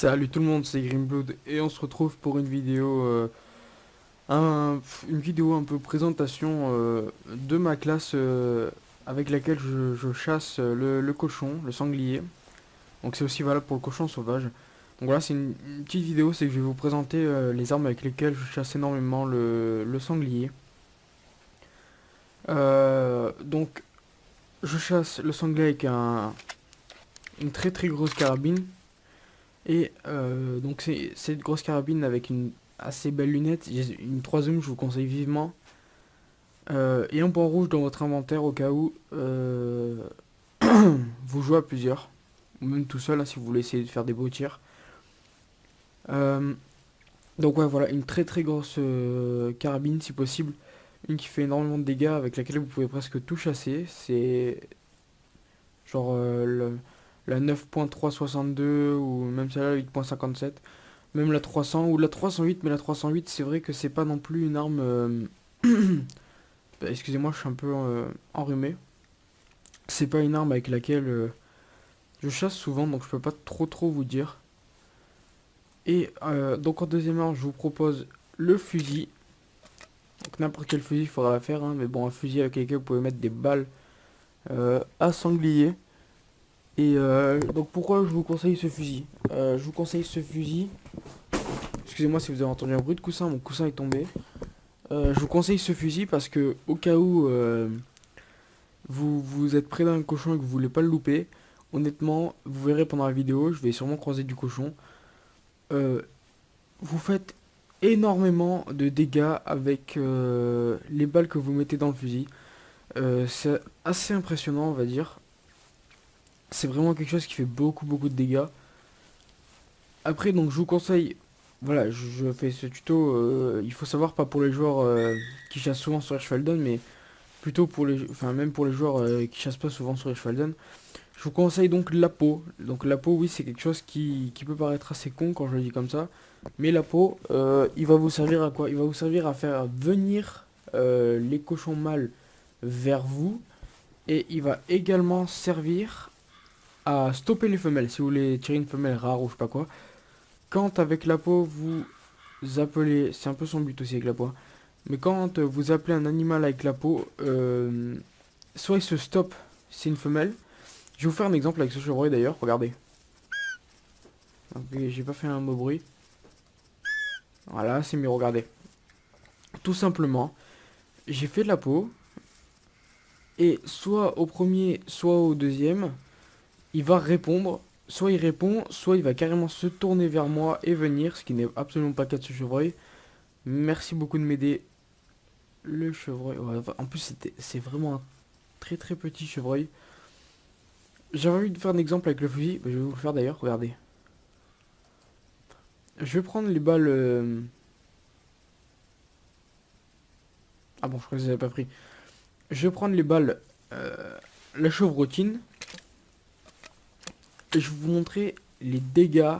Salut tout le monde, c'est Grimeblood et on se retrouve pour une vidéo, une vidéo un peu présentation de ma classe avec laquelle je chasse le cochon, le sanglier. Donc c'est aussi valable pour le cochon sauvage. Donc voilà, c'est une petite vidéo, c'est que je vais vous présenter les armes avec lesquelles je chasse énormément le sanglier. Donc je chasse le sanglier avec une très très grosse carabine. Et donc c'est cette grosse carabine avec une assez belle lunette, j'ai une 3 zoom, je vous conseille vivement. Et un point rouge dans votre inventaire au cas où vous jouez à plusieurs, ou même tout seul hein, si vous voulez essayer de faire des beaux tirs. Euh, donc ouais voilà, une très très grosse carabine si possible, une qui fait énormément de dégâts avec laquelle vous pouvez presque tout chasser. C'est genre la 9.362 ou même celle-là la 8.57. Même la 300 ou la 308, mais la 308, c'est vrai que c'est pas non plus une arme. Excusez-moi, je suis un peu enrhumé. C'est pas une arme avec laquelle je chasse souvent, donc je peux pas trop vous dire. Et donc en deuxième arme, je vous propose le fusil. Donc n'importe quel fusil, il faudra la faire, hein, mais bon, un fusil avec lequel vous pouvez mettre des balles à sanglier. Et donc pourquoi je vous conseille ce fusil Je vous conseille ce fusil. Excusez-moi si vous avez entendu un bruit de coussin, mon coussin est tombé. Je vous conseille ce fusil parce que au cas où vous êtes près d'un cochon et que vous voulez pas le louper, honnêtement, vous verrez pendant la vidéo, je vais sûrement croiser du cochon. euh, Vous faites énormément de dégâts avec les balles que vous mettez dans le fusil. C'est assez impressionnant, on va dire. C'est vraiment quelque chose qui fait beaucoup de dégâts. Après, donc je vous conseille, voilà, je fais ce tuto, il faut savoir pas pour les joueurs qui chassent souvent sur Hirschfelden, mais plutôt pour les, enfin même pour les joueurs qui chassent pas souvent sur Hirschfelden. Je vous conseille donc la peau. Donc la peau, oui, c'est quelque chose qui peut paraître assez con quand je le dis comme ça, mais la peau, il va vous servir à quoi? Il va vous servir à faire venir les cochons mâles vers vous, et il va également servir à stopper les femelles. Si vous voulez tirer une femelle rare ou je sais pas quoi, quand avec la peau vous appelez, c'est un peu son but aussi avec la peau, hein. Mais quand vous appelez un animal avec la peau, soit il se stoppe, c'est une femelle. Je vais vous faire un exemple avec ce chevreuil d'ailleurs, regardez. Donc, j'ai pas fait un mot bruit. Voilà, c'est mieux, regardez. Tout simplement, j'ai fait de la peau, et soit au premier, soit au deuxième, il va répondre. Soit il répond, soit il va carrément se tourner vers moi et venir, ce qui n'est absolument pas le cas de ce chevreuil. Merci beaucoup de m'aider. Le chevreuil, ouais, en plus c'est vraiment un très petit chevreuil. J'avais envie de faire un exemple avec le fusil, je vais vous le faire d'ailleurs, regardez. Je vais prendre les balles... Ah bon, je crois que vous avez pas pris. Je vais prendre les balles, la chevrotine, et je vais vous montrer les dégâts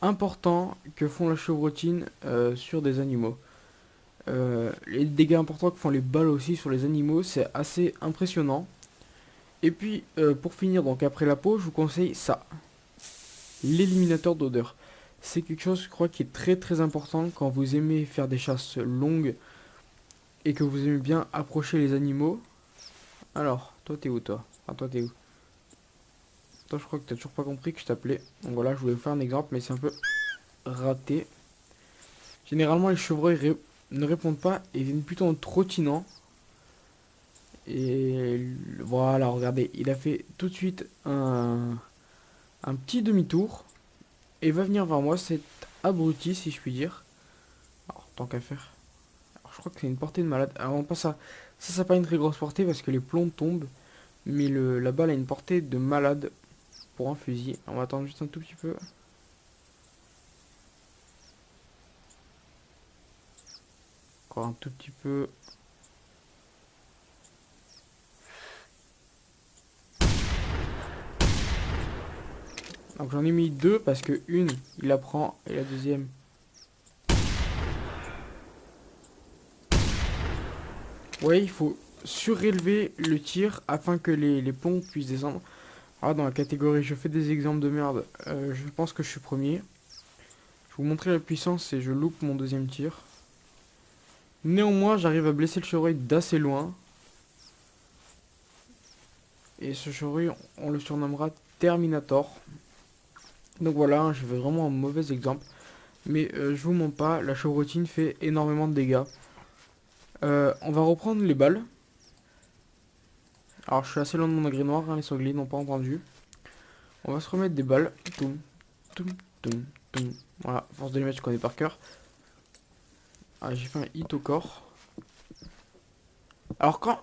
importants que font la chevrotine sur des animaux. Les dégâts importants que font les balles aussi sur les animaux, c'est assez impressionnant. Et puis, pour finir, donc après la peau, je vous conseille ça. L'éliminateur d'odeur. C'est quelque chose, je crois, qui est très important quand vous aimez faire des chasses longues et que vous aimez bien approcher les animaux. Alors, toi t'es où toi? Ah, toi t'es où? Toi je crois que t'as toujours pas compris que je t'appelais. Donc voilà, je voulais vous faire un exemple, mais c'est un peu raté. Généralement, les chevreuils ne répondent pas et viennent plutôt en trottinant. Et voilà, regardez, il a fait tout de suite un petit demi-tour et va venir vers moi, cet abruti si je puis dire. Alors, tant qu'à faire. Alors, je crois que c'est une portée de malade. Alors, on passe à... Ça n'a pas une très grosse portée parce que les plombs tombent. Mais la balle a une portée de malade pour un fusil. On va attendre juste un tout petit peu. Encore un tout petit peu. Donc j'en ai mis deux parce que une, il la prend et la deuxième. Ouais, il faut surélever le tir afin que les plombs puissent descendre. Ah, dans la catégorie je fais des exemples de merde, je pense que je suis premier. Je vais vous montrer la puissance et je loupe mon deuxième tir. Néanmoins, j'arrive à blesser le chevreuil d'assez loin. Et ce chevreuil, on le surnommera Terminator. Donc voilà, hein, je fais vraiment un mauvais exemple. Mais je vous mens pas, la chevrotine fait énormément de dégâts. On va reprendre les balles. Alors je suis assez loin de mon agrès noir, hein, les sangliers n'ont pas entendu. On va se remettre des balles. Toum, toum, toum, toum. Voilà, force de les mettre, je connais par cœur. Ah, j'ai fait un hit au corps. Alors quand...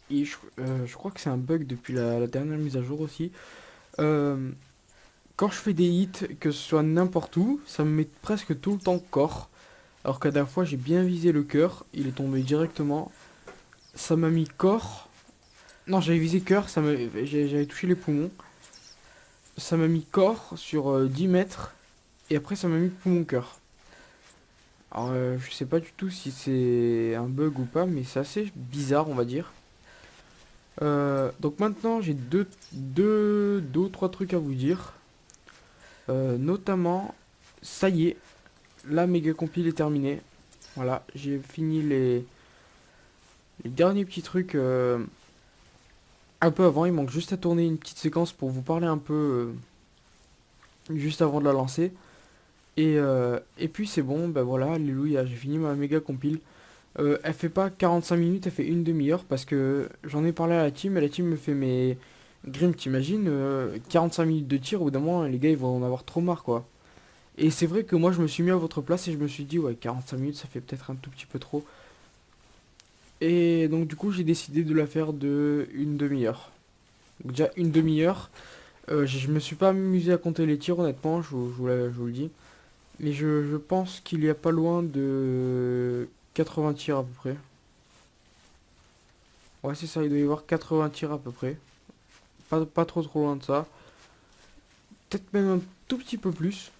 je crois que c'est un bug depuis la dernière mise à jour aussi. Euh, Quand je fais des hits, que ce soit n'importe où, ça me met presque tout le temps corps. Alors qu'à la dernière fois, j'ai bien visé le cœur, il est tombé directement. Ça m'a mis corps. Non, j'avais visé cœur, j'avais touché les poumons. Ça m'a mis corps sur 10 mètres. Et après, ça m'a mis poumon cœur. Alors, je sais pas du tout si c'est un bug ou pas, mais c'est assez bizarre, on va dire. Donc maintenant, j'ai deux ou trois trucs à vous dire. Notamment, ça y est, la méga compile est terminée. Voilà, j'ai fini les derniers petits trucs un peu avant. Il manque juste à tourner une petite séquence pour vous parler un peu juste avant de la lancer. Et puis c'est bon, ben voilà, alléluia, j'ai fini ma méga compile. Elle fait pas 45 minutes, elle fait une demi-heure parce que j'en ai parlé à la team et la team me fait mais Grim, t'imagines 45 minutes de tir, au bout d'un moment les gars ils vont en avoir trop marre quoi. Et c'est vrai que moi je me suis mis à votre place et je me suis dit ouais 45 minutes ça fait peut-être un tout petit peu trop. Et donc du coup j'ai décidé de la faire de une demi-heure. Donc déjà une demi-heure, je me suis pas amusé à compter les tirs honnêtement, je vous le dis. Mais je pense qu'il y a pas loin de 80 tirs à peu près. Ouais, c'est ça, il doit y avoir 80 tirs à peu près. Pas trop loin de ça. Peut-être même un tout petit peu plus.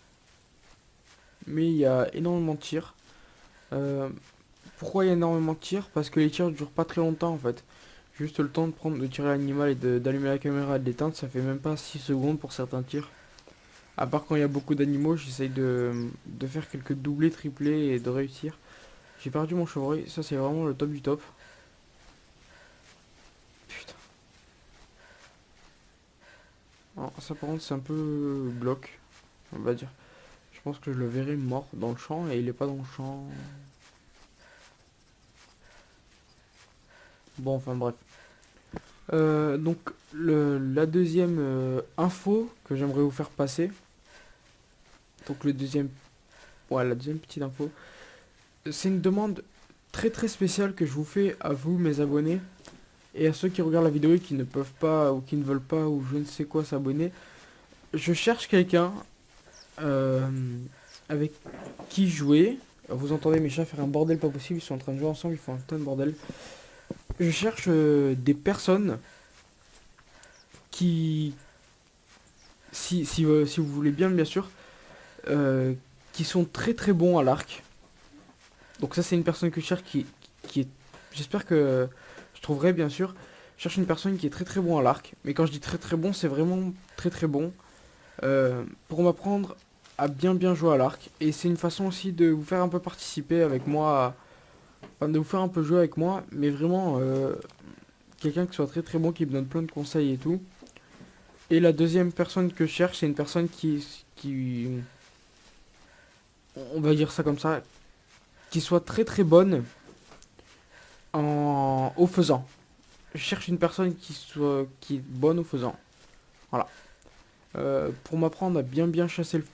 Mais il y a énormément de tirs. Euh, Pourquoi il y a énormément de tirs? Parce que les tirs durent pas très longtemps en fait. Juste le temps de tirer l'animal et d'allumer la caméra et de l'éteindre, ça fait même pas 6 secondes pour certains tirs. À part quand il y a beaucoup d'animaux, j'essaye de faire quelques doublés, triplés et de réussir. J'ai perdu mon chevreuil, ça c'est vraiment le top du top. Putain. Non, ça par contre c'est un peu bloc, on va dire. Je pense que je le verrai mort dans le champ et il est pas dans le champ. Bon, enfin bref. Donc la deuxième info que j'aimerais vous faire passer. Donc le deuxième, ouais, la deuxième petite info. C'est une demande très spéciale que je vous fais à vous mes abonnés et à ceux qui regardent la vidéo et qui ne peuvent pas ou qui ne veulent pas ou je ne sais quoi s'abonner. Je cherche quelqu'un euh, avec qui jouer. Vous entendez mes chats faire un bordel pas possible, ils sont en train de jouer ensemble, ils font un tonne de bordel. Je cherche des personnes qui, si vous voulez bien sûr, euh, qui sont très bons à l'arc. Donc ça c'est une personne que je cherche qui est, j'espère que je trouverai bien sûr. Je cherche une personne qui est très bon à l'arc. Mais quand je dis très bon, c'est vraiment très bon. Pour m'apprendre à bien jouer à l'arc. Et c'est une façon aussi de vous faire un peu participer avec moi. Enfin, de vous faire un peu jouer avec moi. Mais vraiment, quelqu'un qui soit très bon, qui me donne plein de conseils et tout. Et la deuxième personne que je cherche, c'est une personne qui... On va dire ça comme ça. Qui soit très bonne au faisant. Je cherche une personne qui est bonne au faisant. Voilà. Pour m'apprendre à bien chasser le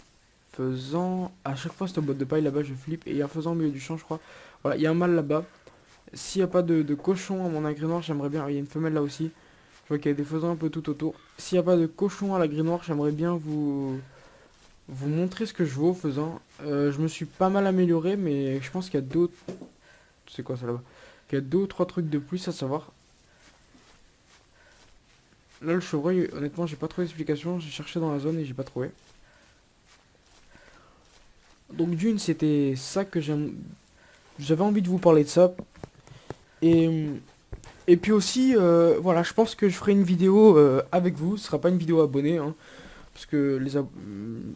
faisant. À chaque fois, cette boîte de paille là-bas, je flippe. Et il y a un faisant au milieu du champ, je crois. Voilà, il y a un mâle là-bas. S'il n'y a pas de cochon à mon agrès noir, j'aimerais bien. Il y a une femelle là aussi. Je vois qu'il y a des faisans un peu tout autour. S'il n'y a pas de cochon à l'agrès noir, j'aimerais bien vous montrer ce que je vaux au faisant. Je me suis pas mal amélioré, mais je pense qu'il y a d'autres. C'est quoi ça là-bas? Il y a deux ou trois trucs de plus à savoir. Là, le chevreuil, honnêtement, j'ai pas trouvé d'explication. J'ai cherché dans la zone et j'ai pas trouvé. Donc, d'une, c'était ça que j'aime. J'avais envie de vous parler de ça. Et, Et puis aussi, voilà, je pense que je ferai une vidéo avec vous. Ce sera pas une vidéo abonnée, hein, parce que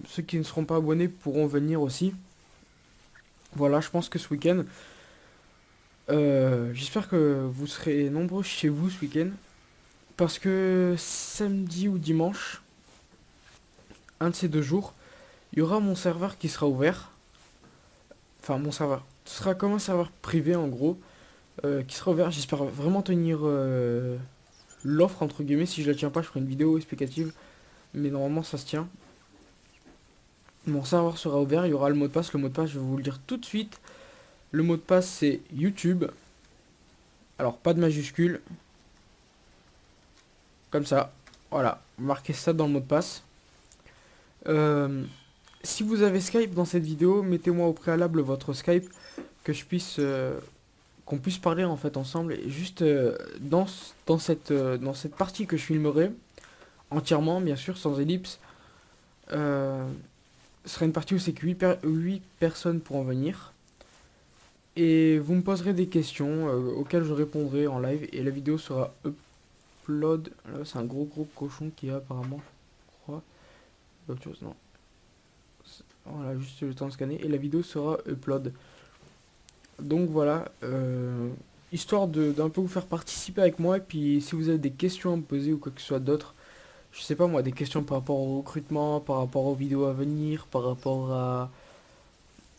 ceux qui ne seront pas abonnés pourront venir aussi. Voilà, je pense que ce week-end, j'espère que vous serez nombreux chez vous ce week-end. Parce que samedi ou dimanche, un de ces 2 jours, il y aura mon serveur qui sera ouvert. Enfin, mon serveur. Ce sera comme un serveur privé en gros, qui sera ouvert. J'espère vraiment tenir l'offre entre guillemets. Si je la tiens pas, je ferai une vidéo explicative. Mais normalement, ça se tient. Mon serveur sera ouvert, il y aura le mot de passe. Le mot de passe, je vais vous le dire tout de suite. Le mot de passe, c'est YouTube. Alors, pas de majuscule. Comme ça. Voilà. Marquez ça dans le mot de passe. Euh, Si vous avez Skype dans cette vidéo, mettez-moi au préalable votre Skype, que je puisse qu'on puisse parler en fait ensemble. Et juste dans cette partie que je filmerai entièrement, bien sûr, sans ellipse, euh, ce sera une partie où c'est que 8 personnes pourront venir. Et vous me poserez des questions auxquelles je répondrai en live. Et la vidéo sera upload. Là, c'est un gros cochon qui a apparemment, je crois. Autre chose, non. Voilà, juste le temps de scanner. Et la vidéo sera upload. Donc voilà, histoire d'un peu vous faire participer avec moi. Et puis si vous avez des questions à me poser ou quoi que ce soit d'autre, je sais pas moi, des questions par rapport au recrutement, par rapport aux vidéos à venir, par rapport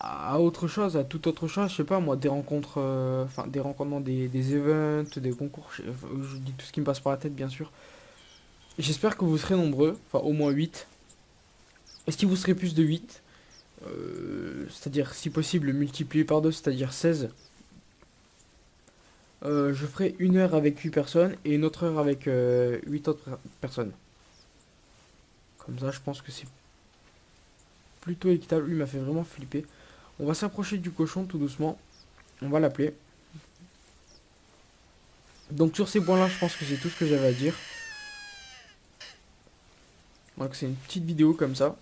à autre chose, à toute autre chose, je sais pas moi, des rencontres, enfin des rencontres, non, des events, des concours, je dis tout ce qui me passe par la tête bien sûr. J'espère que vous serez nombreux, enfin au moins 8. Et si vous serez plus de 8, c'est-à-dire si possible multiplié par 2, c'est-à-dire 16. Je ferai 1 heure avec 8 personnes et une autre heure avec 8 autres personnes. Comme ça, je pense que c'est plutôt équitable. Lui m'a fait vraiment flipper. On va s'approcher du cochon tout doucement. On va l'appeler. Donc sur ces points-là, je pense que c'est tout ce que j'avais à dire. Donc c'est une petite vidéo comme ça.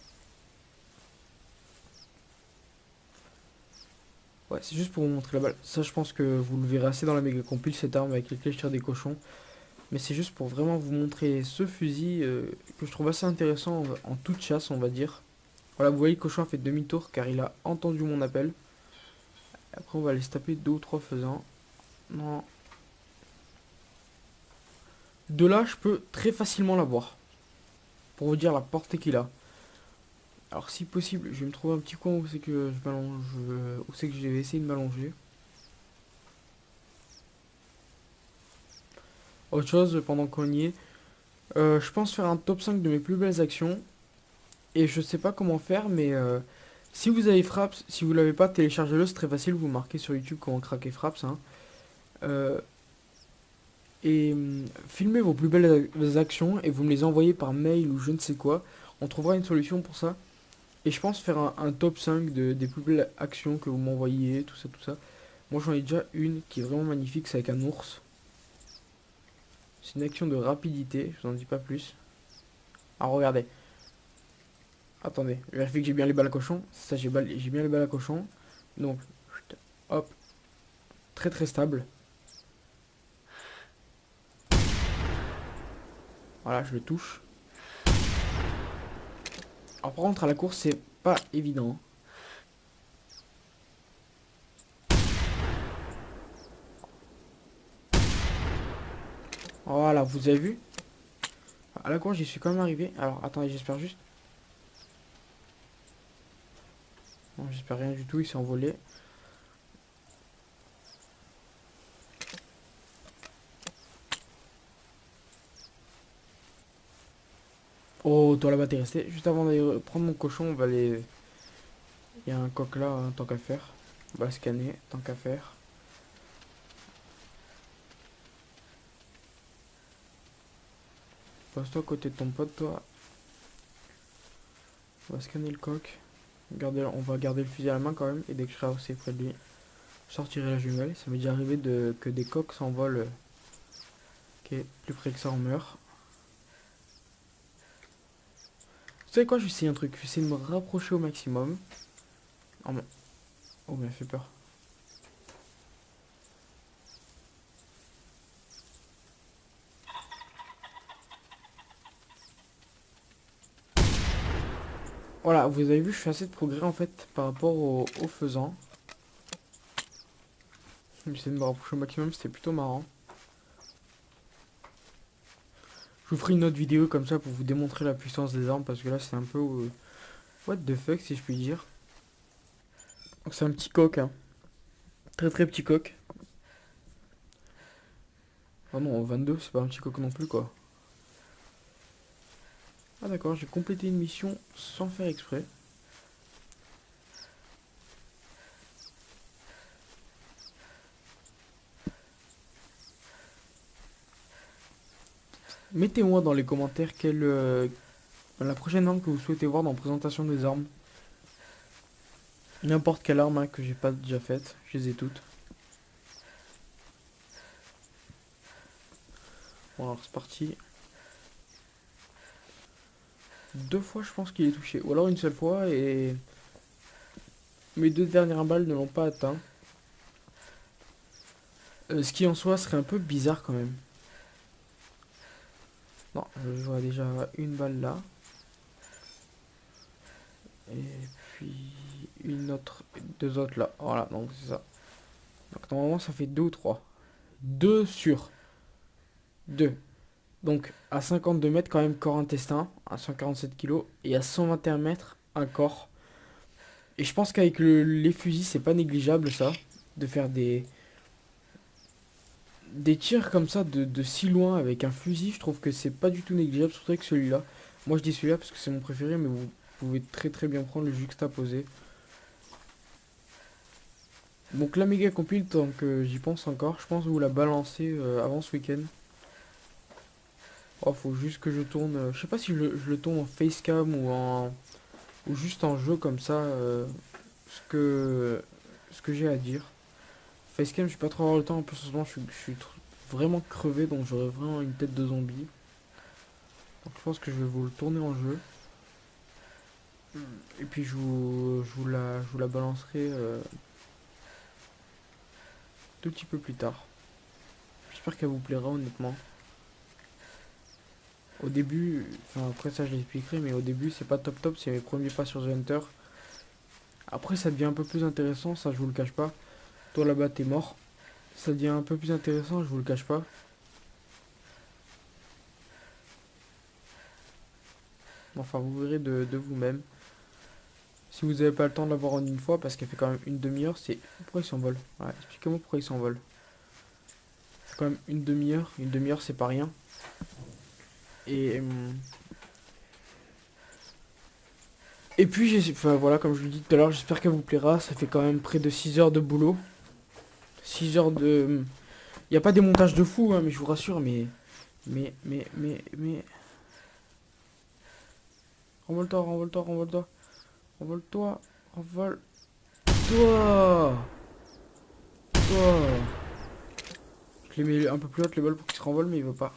Ouais, c'est juste pour vous montrer la balle. Ça, je pense que vous le verrez assez dans la méga compile, cette arme avec laquelle je tire des cochons. Mais c'est juste pour vraiment vous montrer ce fusil que je trouve assez intéressant en toute chasse, on va dire. Voilà, vous voyez, le cochon a fait demi-tour car il a entendu mon appel. Après, on va aller se taper 2 ou 3 faisans. Non. De là, je peux très facilement l'avoir. Pour vous dire la portée qu'il a. Alors, si possible, je vais me trouver un petit coin où c'est que je m'allonge. Où c'est que je vais essayer de m'allonger. Autre chose, pendant qu'on y est, je pense faire un top 5 de mes plus belles actions. Et je sais pas comment faire, mais si vous avez Fraps, si vous l'avez pas, téléchargez-le, c'est très facile. Vous marquez sur YouTube comment craquer Fraps, hein. Euh, et filmez vos plus belles actions et vous me les envoyez par mail ou je ne sais quoi. On trouvera une solution pour ça. Et je pense faire un top 5 des plus belles actions que vous m'envoyez, tout ça, tout ça. Moi j'en ai déjà une qui est vraiment magnifique, c'est avec un ours. C'est une action de rapidité, je vous en dis pas plus. Alors regardez. Attendez, je vérifie que j'ai bien les balles à cochon. Ça, j'ai bien les balles à cochon. Donc, hop. Très très stable. Voilà, je le touche. Alors par contre, à la course, c'est pas évident. Voilà, vous avez vu? À la course, j'y suis quand même arrivé. Alors, attendez, j'espère juste. Non, j'espère rien du tout, il s'est envolé. Oh, toi là-bas, t'es resté. Juste avant d'aller prendre mon cochon, on va aller. Il y a un coq là, hein, tant qu'à faire. On va scanner, tant qu'à faire. Passe-toi à côté de ton pote, toi. On va scanner le coq. On va garder le fusil à la main quand même. Et dès que je serai assez près de lui, je sortirai la jumelle. Ça m'est déjà arrivé que des coqs s'envolent. Ok, plus près que ça, on meurt. Vous savez quoi, je vais essayer un truc. Je vais essayer de me rapprocher au maximum. Oh, mais il fait peur. Voilà, vous avez vu, je fais assez de progrès en fait par rapport au faisant. J'essaie de me rapprocher au maximum, c'était plutôt marrant. Je vous ferai une autre vidéo comme ça pour vous démontrer la puissance des armes parce que là c'est un peu what the fuck si je puis dire. Donc c'est un petit coq, hein. Très très petit coq. Oh non, 22 c'est pas un petit coq non plus quoi. Ah d'accord, j'ai complété une mission sans faire exprès. Mettez-moi dans les commentaires quelle la prochaine arme que vous souhaitez voir dans la présentation des armes. N'importe quelle arme hein, que j'ai pas déjà faite, je les ai toutes. Bon alors c'est parti. Deux fois je pense qu'il est touché, ou alors une seule fois et mes deux dernières balles ne l'ont pas atteint. Ce qui en soi serait un peu bizarre quand même. Non, je vois déjà une balle là. Et puis une autre, deux autres là. Voilà, donc c'est ça. Donc normalement ça fait deux ou trois. Deux sur deux. Donc à 52 mètres quand même corps intestin, à 147 kilos. Et à 121 mètres un corps. Et je pense qu'avec les fusils c'est pas négligeable ça. De faire des tirs comme ça de si loin avec un fusil. Je trouve que c'est pas du tout négligeable, surtout avec celui-là. Moi je dis celui-là parce que c'est mon préféré. Mais vous pouvez très très bien prendre le juxtaposé. Donc la méga compile, tant que j'y pense encore, je pense vous la balancer avant ce week-end. Oh, faut juste que je tourne, je sais pas si je le tourne en facecam ou juste en jeu comme ça, ce que, ce que j'ai à dire. Facecam, je vais pas trop avoir le temps, en plus en ce moment je suis vraiment crevé, donc j'aurai vraiment une tête de zombie. Donc je pense que je vais vous le tourner en jeu. Et puis je vous la balancerai tout petit peu plus tard. J'espère qu'elle vous plaira honnêtement. Au début, enfin après ça je l'expliquerai, mais au début c'est pas top top, c'est mes premiers pas sur The Hunter. Après ça devient un peu plus intéressant, ça je vous le cache pas. Toi là-bas t'es mort. Ça devient un peu plus intéressant, je vous le cache pas. Enfin vous verrez de vous-même. Si vous avez pas le temps de l'avoir en une fois, parce qu'elle fait quand même une demi-heure, c'est... Pourquoi il s'envole? Ouais, expliquez-moi pourquoi il s'envole. C'est quand même une demi-heure c'est pas rien. Et... Et puis, enfin, voilà, comme je vous le dis tout à l'heure, j'espère qu'elle vous plaira. Ça fait quand même près de 6 heures de boulot. 6 heures de... Il n'y a pas des montages de fou, hein, mais je vous rassure, mais... Renvole-toi, renvole-toi, renvole-toi. Renvole-toi, renvole-toi. Toi. Je les mets un peu plus haute les balles pour qu'il se renvole, mais il veut pas.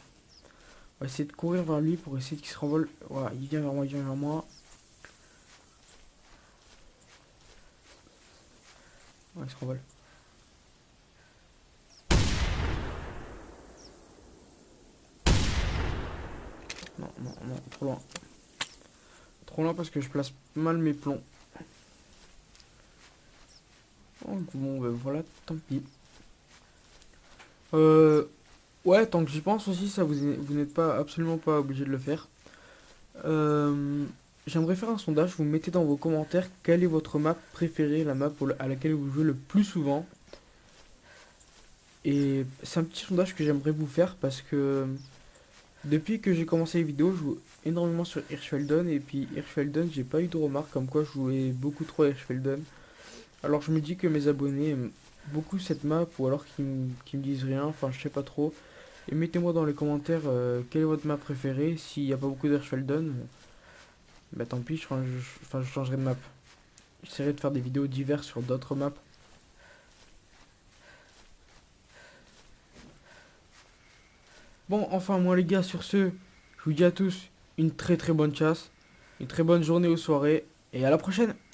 On va essayer de courir vers lui pour essayer qu'il se renvole. Voilà, il vient vers moi, il vient vers moi. Ouais, il se renvole. Non, non, non, trop loin. Trop loin parce que je place mal mes plombs. Oh, bon, ben voilà, tant pis. Ouais, tant que j'y pense aussi, ça vous n'êtes pas absolument pas obligé de le faire. Euh, J'aimerais faire un sondage, vous mettez dans vos commentaires quelle est votre map préférée, la map à laquelle vous jouez le plus souvent. Et c'est un petit sondage que j'aimerais vous faire parce que depuis que j'ai commencé les vidéos, je joue énormément sur Hirschfelden et puis Hirschfelden, j'ai pas eu de remarques comme quoi je jouais beaucoup trop à Hirschfelden. Alors je me dis que mes abonnés aiment beaucoup cette map ou alors qu'ils me disent rien, enfin je sais pas trop. Et mettez-moi dans les commentaires quelle est votre map préférée. S'il n'y a pas beaucoup d'Hirschfelden, bah tant pis, enfin, je changerai de map. J'essaierai de faire des vidéos diverses sur d'autres maps. Bon, enfin moi les gars, sur ce, je vous dis à tous une très très bonne chasse, une très bonne journée ou soirée, et à la prochaine.